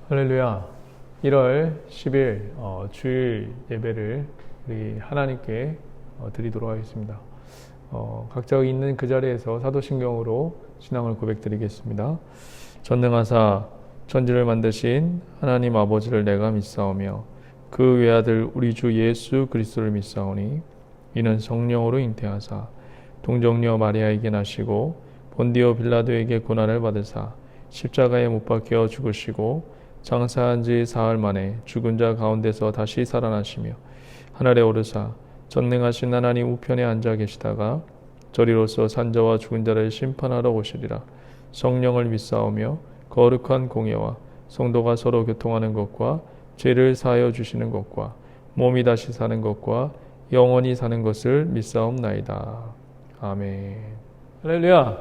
할렐루야. 1월 10일 주일 예배를 우리 하나님께 드리도록 하겠습니다. 각자 있는 그 자리에서 사도신경으로 신앙을 고백드리겠습니다. 전능하사 천지를 만드신 하나님 아버지를 내가 믿사오며 그 외아들 우리 주 예수 그리스도를 믿사오니 이는 성령으로 잉태하사 동정녀 마리아에게 나시고 본디오 빌라도에게 고난을 받으사 십자가에 못 박혀 죽으시고 장사한 지 사흘 만에 죽은 자 가운데서 다시 살아나시며 하늘에 오르사 전능하신 하나님 우편에 앉아 계시다가 저리로서 산자와 죽은 자를 심판하러 오시리라. 성령을 믿사오며 거룩한 공예와 성도가 서로 교통하는 것과 죄를 사하여 주시는 것과 몸이 다시 사는 것과 영원히 사는 것을 믿사옵나이다. 아멘. 할렐루야.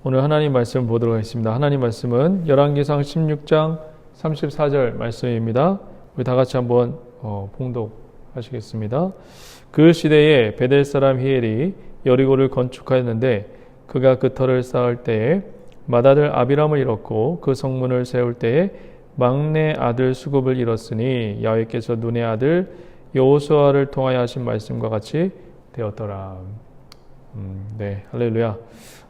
오늘 하나님 말씀 보도록 하겠습니다. 하나님 말씀은 열왕기상 16장 34절 말씀입니다. 우리 다 같이 한번 봉독하시겠습니다. 그 시대에 베델 사람 히엘이 여리고를 건축하였는데 그가 그 터를 쌓을 때에 맏아들 아비람을 잃었고 그 성문을 세울 때에 막내 아들 수굽을 잃었으니 야훼께서 눈의 아들 여호수아를 통하여 하신 말씀과 같이 되었더라. 네, 할렐루야.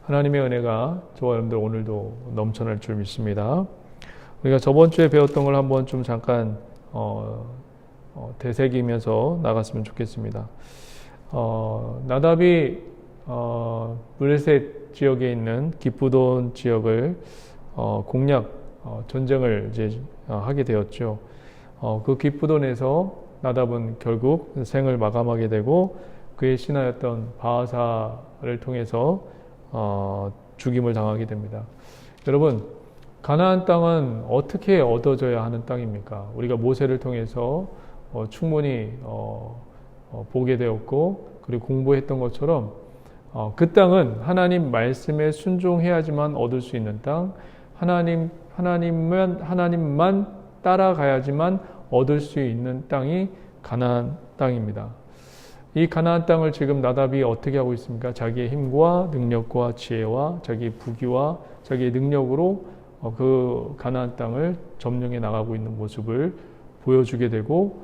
하나님의 은혜가 저와 여러분들 오늘도 넘쳐날 줄 믿습니다. 우리가 저번 주에 배웠던 걸 한번 좀 잠깐 되새기면서 나갔으면 좋겠습니다. 나답이 블레셋 지역에 있는 기브돈 지역을 공략 전쟁을 이제 하게 되었죠. 그 기브돈에서 나답은 결국 생을 마감하게 되고 그의 신하였던 바하사를 통해서 죽임을 당하게 됩니다. 여러분, 가나안 땅은 어떻게 얻어져야 하는 땅입니까? 우리가 모세를 통해서 충분히 보게 되었고 그리고 공부했던 것처럼 그 땅은 하나님 말씀에 순종해야지만 얻을 수 있는 땅, 하나님만 따라가야지만 얻을 수 있는 땅이 가나안 땅입니다. 이 가나안 땅을 지금 나답이 어떻게 하고 있습니까? 자기의 힘과 능력과 지혜와 자기의 부귀와 자기의 능력으로 그 가나안 땅을 점령해 나가고 있는 모습을 보여주게 되고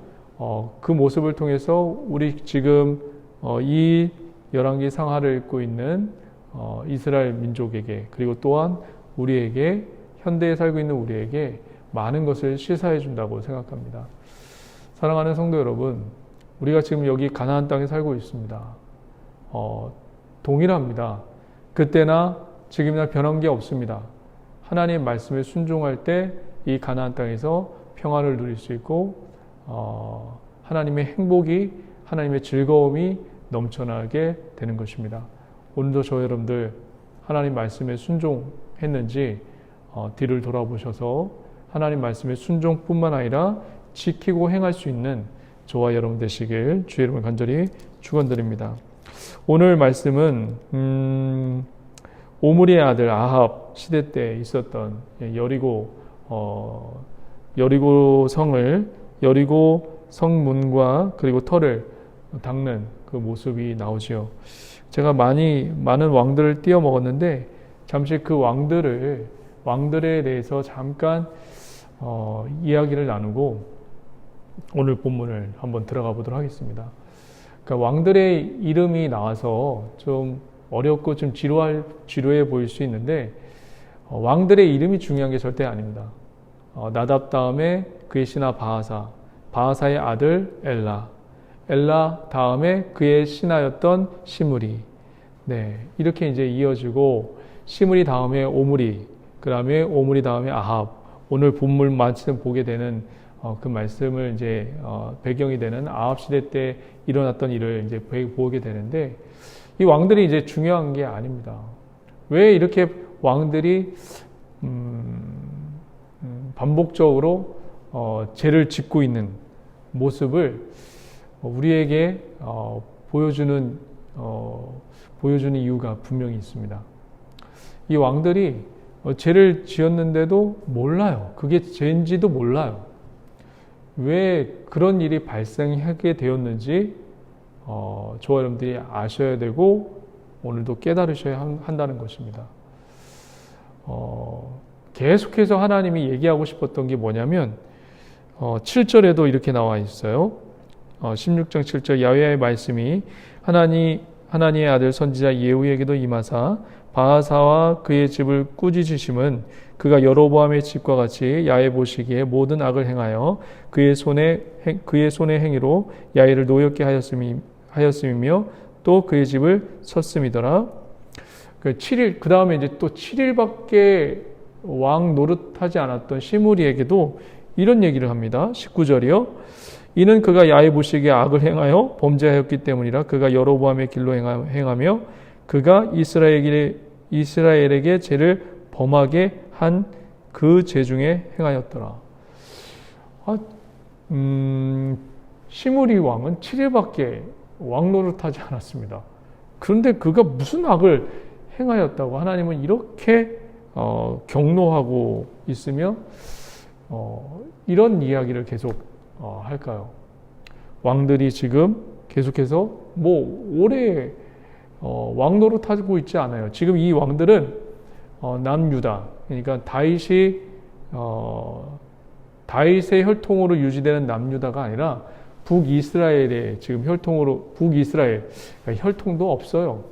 그 모습을 통해서 우리 지금 이 열왕기 상하를 읽고 있는 이스라엘 민족에게 그리고 또한 우리에게 현대에 살고 있는 우리에게 많은 것을 시사해 준다고 생각합니다. 사랑하는 성도 여러분, 우리가 지금 여기 가나안 땅에 살고 있습니다. 동일합니다. 그때나 지금이나 변한 게 없습니다. 하나님의 말씀에 순종할 때 이 가나안 땅에서 평안을 누릴 수 있고 하나님의 행복이 하나님의 즐거움이 넘쳐나게 되는 것입니다. 오늘도 저 여러분들 하나님 말씀에 순종했는지 뒤를 돌아보셔서 하나님 말씀에 순종뿐만 아니라 지키고 행할 수 있는 저와 여러분 되시길 주의 이름을 간절히 축원드립니다. 오늘 말씀은 오므리의 아들 아합 시대 때 있었던 여리고 성문과 그리고 터를 닦는 그 모습이 나오지요. 제가 많은 왕들을 띄어먹었는데 잠시 그 왕들에 대해서 잠깐 이야기를 나누고 오늘 본문을 한번 들어가 보도록 하겠습니다. 그러니까 왕들의 이름이 나와서 좀 어렵고 좀 지루해 보일 수 있는데 왕들의 이름이 중요한 게 절대 아닙니다. 나답 다음에 그의 신하 바하사의 아들 엘라 다음에 그의 신하였던 시므리. 네, 이렇게 이제 이어지고 시므리 다음에 오므리, 그 다음에 오므리 다음에 아합. 오늘 본문 마침 보게 되는 그 말씀을 이제 배경이 되는 아합 시대 때 일어났던 일을 이제 보게 되는데 이 왕들이 이제 중요한 게 아닙니다. 왜 이렇게 왕들이 반복적으로 죄를 짓고 있는 모습을 우리에게 보여주는 이유가 분명히 있습니다. 이 왕들이 죄를 지었는데도 몰라요. 그게 죄인지도 몰라요. 왜 그런 일이 발생하게 되었는지 저와 여러분들이 아셔야 되고 오늘도 깨달으셔야 한다는 것입니다. 계속해서 하나님이 얘기하고 싶었던 게 뭐냐면 7절에도 이렇게 나와 있어요. 16장 7절 야훼의 말씀이 하나님의 아들 선지자 예후에게도 임하사 바하사와 그의 집을 꾸짖으심은 그가 여로보암의 집과 같이 야훼 보시기에 모든 악을 행하여 그의 손의 행위로 야훼를 노엽게 하였음이며 또 그의 집을 섰음이더라. 그 7일 그 다음에 이제 또 7일밖에 왕 노릇하지 않았던 시므리에게도 이런 얘기를 합니다. 19절이요. 이는 그가 야훼 보시기에 악을 행하여 범죄하였기 때문이라. 그가 여로보암의 길로 행하며 그가 이스라엘에게 죄를 범하게 한 그 죄 중에 행하였더라. 시므리 왕은 7일밖에 왕 노릇하지 않았습니다. 그런데 그가 무슨 악을 행하였다고 하나님은 이렇게 경노하고 있으며 이런 이야기를 계속 할까요? 왕들이 지금 계속해서 오래 왕 노릇하고 있지 않아요. 지금 이 왕들은 남유다, 그러니까 다윗의 혈통으로 유지되는 남유다가 아니라 북이스라엘의 지금 북이스라엘, 그러니까 혈통도 없어요.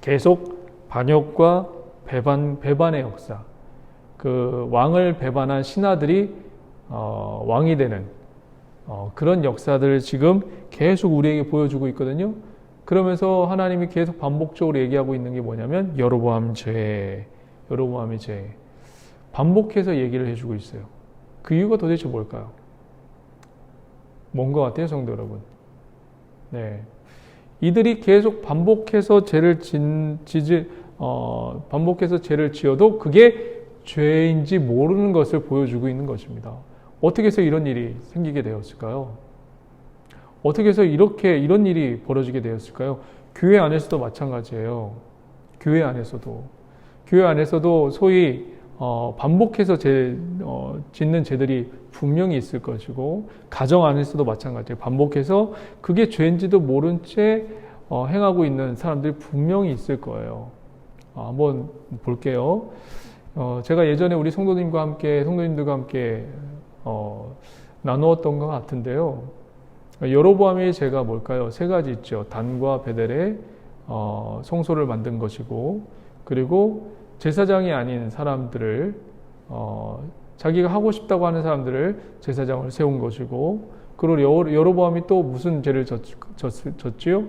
계속 반역과 배반의 역사, 그 왕을 배반한 신하들이 왕이 되는 그런 역사들을 지금 계속 우리에게 보여주고 있거든요. 그러면서 하나님이 계속 반복적으로 얘기하고 있는 게 뭐냐면 여로보암의 죄. 반복해서 얘기를 해주고 있어요. 그 이유가 도대체 뭘까요? 뭔 것 같아요, 성도 여러분? 네, 이들이 계속 반복해서 죄를 지어도 그게 죄인지 모르는 것을 보여주고 있는 것입니다. 어떻게 해서 이런 일이 생기게 되었을까요? 어떻게 해서 이런 일이 벌어지게 되었을까요? 교회 안에서도 마찬가지예요. 교회 안에서도 소위 반복해서 짓는 죄들이 분명히 있을 것이고, 가정 안에서도 마찬가지예요. 반복해서 그게 죄인지도 모른 채 행하고 있는 사람들이 분명히 있을 거예요. 한번 볼게요. 제가 예전에 우리 성도님들과 함께 나누었던 것 같은데요. 여로보암의 죄가 뭘까요? 세 가지 있죠. 단과 베델의 성소를 만든 것이고, 그리고 제사장이 아닌 사람들을 자기가 하고 싶다고 하는 사람들을 제사장을 세운 것이고, 그리고 여로보암이 또 무슨 죄를 졌지요?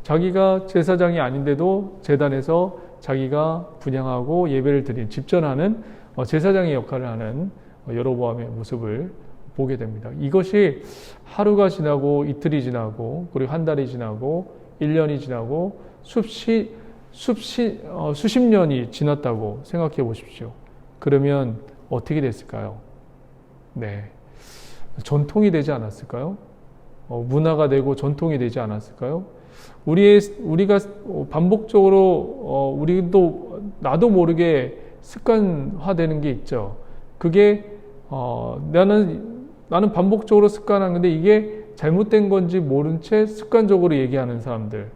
자기가 제사장이 아닌데도 제단에서 자기가 분향하고 예배를 드린 집전하는 제사장의 역할을 하는 여로보암의 모습을 보게 됩니다. 이것이 하루가 지나고 이틀이 지나고 그리고 한 달이 지나고 1년이 지나고 수십 년이 지났다고 생각해 보십시오. 그러면 어떻게 됐을까요? 네, 전통이 되지 않았을까요? 문화가 되고 전통이 되지 않았을까요? 우리가 반복적으로 나도 모르게 습관화되는 게 있죠. 그게 나는 반복적으로 습관한 건데 이게 잘못된 건지 모른 채 습관적으로 얘기하는 사람들,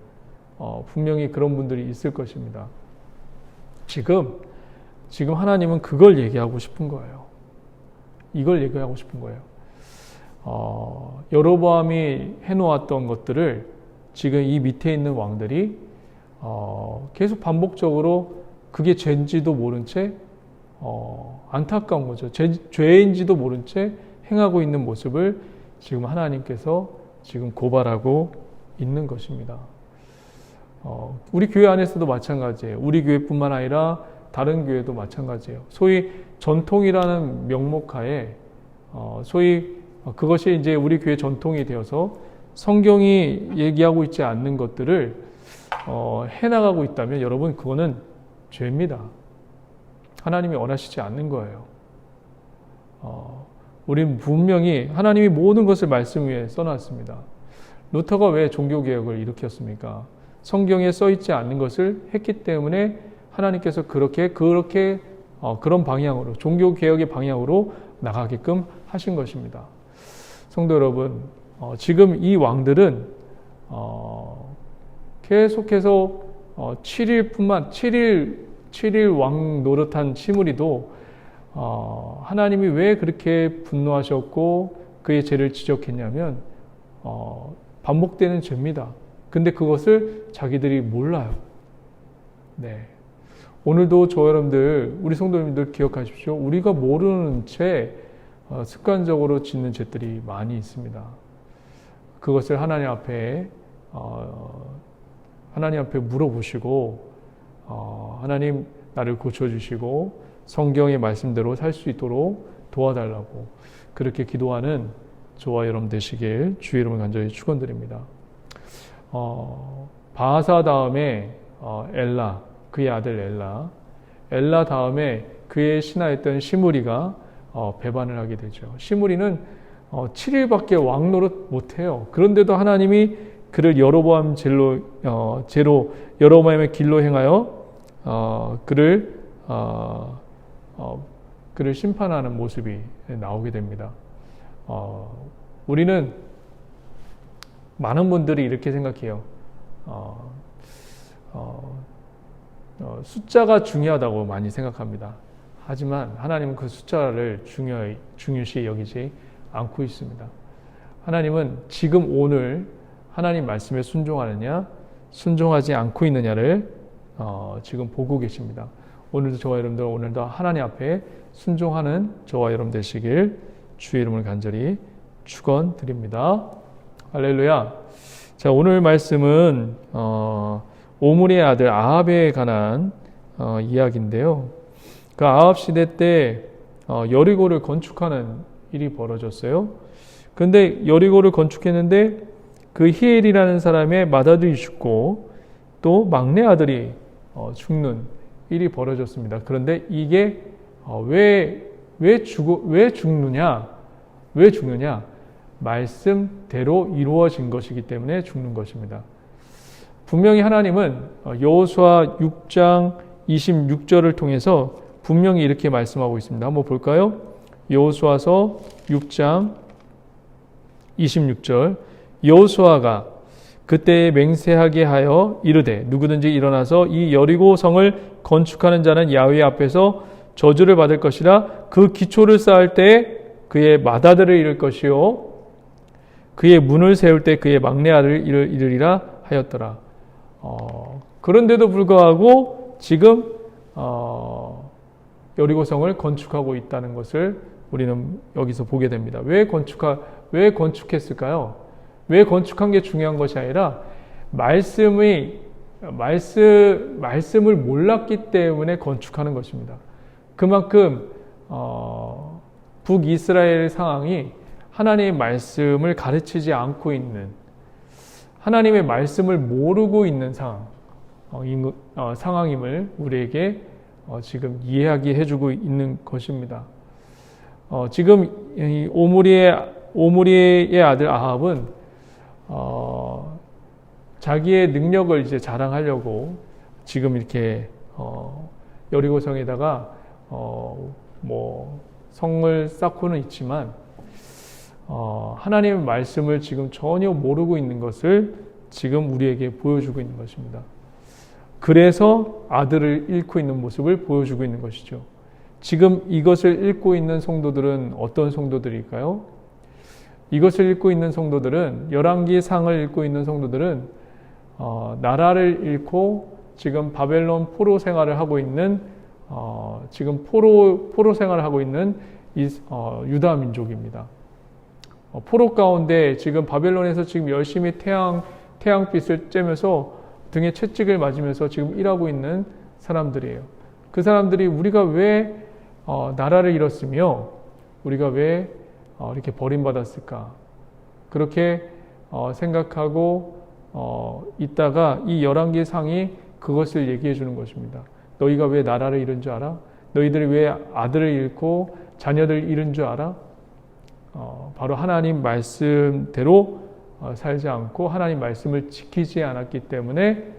분명히 그런 분들이 있을 것입니다. 지금 하나님은 그걸 얘기하고 싶은 거예요. 이걸 얘기하고 싶은 거예요. 여로보암이 해놓았던 것들을 지금 이 밑에 있는 왕들이 계속 반복적으로 그게 죄인지도 모른 채 안타까운 거죠. 죄인지도 모른 채 행하고 있는 모습을 지금 하나님께서 지금 고발하고 있는 것입니다. 우리 교회 안에서도 마찬가지예요. 우리 교회뿐만 아니라 다른 교회도 마찬가지예요. 소위 전통이라는 명목하에 소위 그것이 이제 우리 교회 전통이 되어서 성경이 얘기하고 있지 않는 것들을 해나가고 있다면 여러분 그거는 죄입니다. 하나님이 원하시지 않는 거예요. 우리는 분명히 하나님이 모든 것을 말씀 위에 써놨습니다. 루터가 왜 종교개혁을 일으켰습니까? 성경에 써있지 않는 것을 했기 때문에 하나님께서 그런 방향으로, 종교개혁의 방향으로 나가게끔 하신 것입니다. 성도 여러분, 지금 이 왕들은 계속해서 7일 왕 노릇한 시므리도 하나님이 왜 그렇게 분노하셨고 그의 죄를 지적했냐면 반복되는 죄입니다. 근데 그것을 자기들이 몰라요. 네. 오늘도 저 여러분들, 우리 성도님들 기억하십시오. 우리가 모르는 채 습관적으로 짓는 죄들이 많이 있습니다. 그것을 하나님 앞에 물어보시고 하나님 나를 고쳐주시고 성경의 말씀대로 살 수 있도록 도와달라고 그렇게 기도하는 저와 여러분 되시길 주의 이름을 간절히 축원드립니다. 바하사 다음에 엘라, 그의 아들 엘라 다음에 그의 신하였던 시므리가 배반을 하게 되죠. 시므리는 7일밖에 왕 노릇 못해요. 그런데도 하나님이 그를 여로보암의 길로 행하여 그를 심판하는 모습이 나오게 됩니다. 우리는 많은 분들이 이렇게 생각해요. 숫자가 중요하다고 많이 생각합니다. 하지만 하나님은 그 숫자를 중요시 여기지 않고 있습니다. 하나님은 지금 오늘 하나님 말씀에 순종하느냐, 순종하지 않고 있느냐를 지금 보고 계십니다. 오늘도 저와 여러분들 오늘도 하나님 앞에 순종하는 저와 여러분 되시길 주의 이름을 간절히 축원드립니다. 할렐루야. 자, 오늘 말씀은 오므리의 아들 아합에 관한 이야기인데요. 그 아합 시대 때 여리고를 건축하는 일이 벌어졌어요. 그런데 여리고를 건축했는데 그 히엘이라는 사람의 맏아들이 죽고 또 막내 아들이 죽는 일이 벌어졌습니다. 그런데 이게 왜 죽느냐? 말씀대로 이루어진 것이기 때문에 죽는 것입니다. 분명히 하나님은 여호수아 6장 26절을 통해서 분명히 이렇게 말씀하고 있습니다. 한번 볼까요? 여호수아서 6장 26절 여호수아가 그때에 맹세하게 하여 이르되 누구든지 일어나서 이 여리고 성을 건축하는 자는 야훼 앞에서 저주를 받을 것이라. 그 기초를 쌓을 때 그의 맏아들을 잃을 것이요 그의 문을 세울 때 그의 막내 아들을 잃으리라 하였더라. 그런데도 불구하고 지금 여리고성을 건축하고 있다는 것을 우리는 여기서 보게 됩니다. 왜 건축했을까요? 왜 건축한 게 중요한 것이 아니라 말씀을 몰랐기 때문에 건축하는 것입니다. 그만큼 북이스라엘 상황이 하나님의 말씀을 가르치지 않고 있는, 하나님의 말씀을 모르고 있는 상황임을 우리에게 지금 이해하게 해주고 있는 것입니다. 지금 이 오므리의 아들 아합은 자기의 능력을 이제 자랑하려고 지금 이렇게 여리고성에다가 성을 쌓고는 있지만 하나님의 말씀을 지금 전혀 모르고 있는 것을 지금 우리에게 보여주고 있는 것입니다. 그래서 아들을 잃고 있는 모습을 보여주고 있는 것이죠. 지금 이것을 읽고 있는 성도들은 어떤 성도들일까요? 이것을 읽고 있는 성도들은, 열왕기상을 읽고 있는 성도들은 나라를 잃고 지금 바벨론 포로 생활을 하고 있는 지금 포로 생활을 하고 있는 유다 민족입니다. 포로 가운데 지금 바벨론에서 지금 열심히 태양빛을 쬐면서 등에 채찍을 맞으면서 지금 일하고 있는 사람들이에요. 그 사람들이 우리가 왜 나라를 잃었으며 우리가 왜 이렇게 버림받았을까? 그렇게 생각하고 있다가 이 열왕기상이 그것을 얘기해 주는 것입니다. 너희가 왜 나라를 잃은 줄 알아? 너희들이 왜 아들을 잃고 자녀들을 잃은 줄 알아? 바로 하나님 말씀대로 살지 않고 하나님 말씀을 지키지 않았기 때문에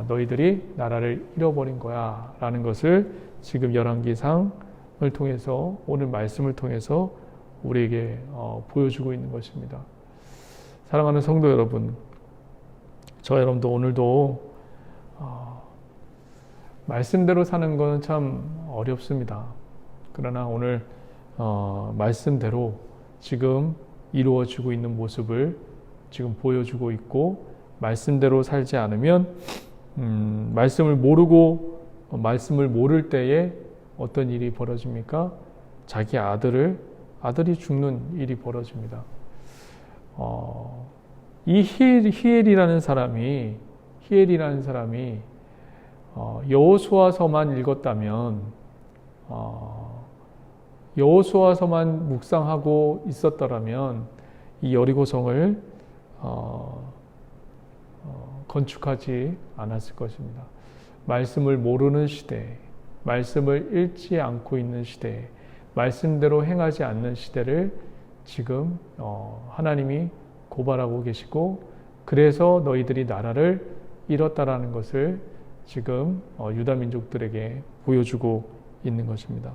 너희들이 나라를 잃어버린 거야 라는 것을 지금 열왕기상을 통해서, 오늘 말씀을 통해서 우리에게 보여주고 있는 것입니다. 사랑하는 성도 여러분, 저 여러분도 오늘도 말씀대로 사는 것은 참 어렵습니다. 그러나 오늘 말씀대로 지금 이루어지고 있는 모습을 지금 보여주고 있고, 말씀대로 살지 않으면 말씀을 모르고 말씀을 모를 때에 어떤 일이 벌어집니까? 자기 아들이 죽는 일이 벌어집니다. 이 히엘이라는 사람이 여호수아서만 읽었다면, 여호수아서만 묵상하고 있었더라면 이 여리고성을 건축하지 않았을 것입니다. 말씀을 모르는 시대, 말씀을 읽지 않고 있는 시대, 말씀대로 행하지 않는 시대를 지금 하나님이 고발하고 계시고, 그래서 너희들이 나라를 잃었다라는 것을 지금 유다 민족들에게 보여주고 있는 것입니다.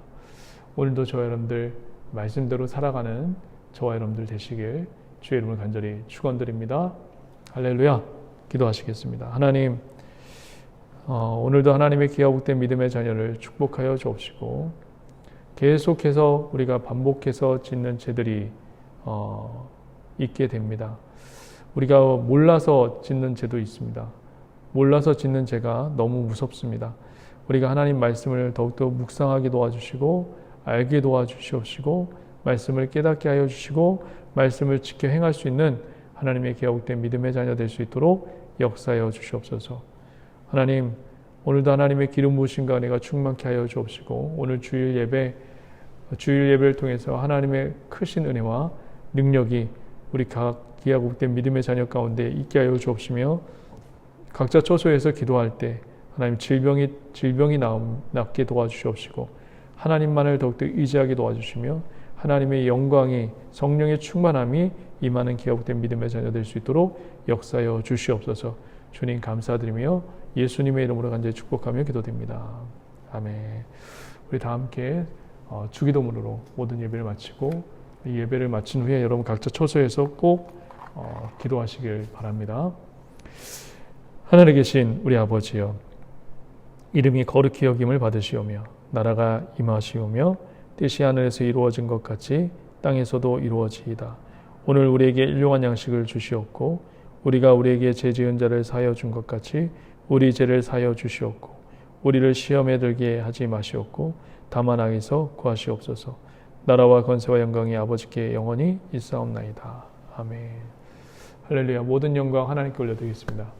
오늘도 저와 여러분들 말씀대로 살아가는 저와 여러분들 되시길 주의 이름을 간절히 축원드립니다. 할렐루야. 기도하시겠습니다. 하나님, 오늘도 하나님의 기하복된 믿음의 자녀를 축복하여 주옵시고, 계속해서 우리가 반복해서 짓는 죄들이 있게 됩니다. 우리가 몰라서 짓는 죄도 있습니다. 몰라서 짓는 죄가 너무 무섭습니다. 우리가 하나님 말씀을 더욱더 묵상하게 도와주시고, 알게 도와주시옵시고, 말씀을 깨닫게 하여 주시고, 말씀을 지켜 행할 수 있는 하나님의 기하복된 믿음의 자녀 될 수 있도록 역사하여 주시옵소서. 하나님, 오늘도 하나님의 기름 부으심과 은혜가 충만케 하여 주옵시고, 오늘 주일 예배를 통해서 하나님의 크신 은혜와 능력이 우리 각 기하복된 믿음의 자녀 가운데 있게 하여 주옵시며, 각자 처소에서 기도할 때 하나님 질병이 낫게 도와주시옵시고, 하나님만을 더욱더 의지하게 도와주시며, 하나님의 영광이, 성령의 충만함이 임하는 기하복된 믿음의 자녀 될 수 있도록 역사하여 주시옵소서. 주님 감사드리며 예수님의 이름으로 간절히 축복하며 기도드립니다. 아멘. 우리 다 함께 주기도문으로 모든 예배를 마치고, 이 예배를 마친 후에 여러분 각자 처소에서 꼭 기도하시길 바랍니다. 하늘에 계신 우리 아버지여, 이름이 거룩히 여김을 받으시오며 나라가 임하시오며 뜻이 하늘에서 이루어진 것 같이 땅에서도 이루어지이다. 오늘 우리에게 일용할 양식을 주시옵고, 우리가 우리에게 죄 지은 자를 사하여 준 것 같이 우리 죄를 사하여 주시옵고, 우리를 시험에 들게 하지 마시옵고 다만 악에서 구하시옵소서. 나라와 권세와 영광이 아버지께 영원히 있사옵나이다. 아멘. 할렐루야. 모든 영광 하나님께 올려드리겠습니다.